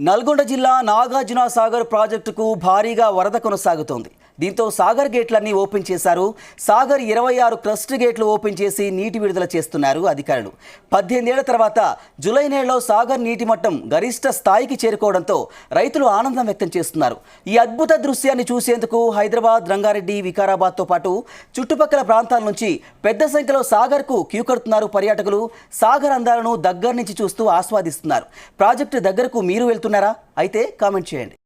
నల్గొండ జిల్లా నాగార్జున సాగర్ ప్రాజెక్టుకు భారీగా వరద కొనసాగుతోంది. దీంతో సాగర్ గేట్లన్నీ ఓపెన్ చేశారు. సాగర్ 26 క్రస్ట్ గేట్లు ఓపెన్ చేసి నీటి విడుదల చేస్తున్నారు అధికారులు. 18 ఏళ్ల తర్వాత జూలై నెలలో సాగర్ నీటి మట్టం గరిష్ట స్థాయికి చేరుకోవడంతో రైతులు ఆనందం వ్యక్తం చేస్తున్నారు. ఈ అద్భుత దృశ్యాన్ని చూసేందుకు హైదరాబాద్, రంగారెడ్డి, వికారాబాద్తో పాటు చుట్టుపక్కల ప్రాంతాల నుంచి పెద్ద సంఖ్యలో సాగర్కు క్యూ కడుతున్నారు పర్యాటకులు. సాగర్ అందాలను దగ్గర నుంచి చూస్తూ ఆస్వాదిస్తున్నారు. ప్రాజెక్టు దగ్గరకు మీరు వెళ్తున్నారా? అయితే కామెంట్ చేయండి.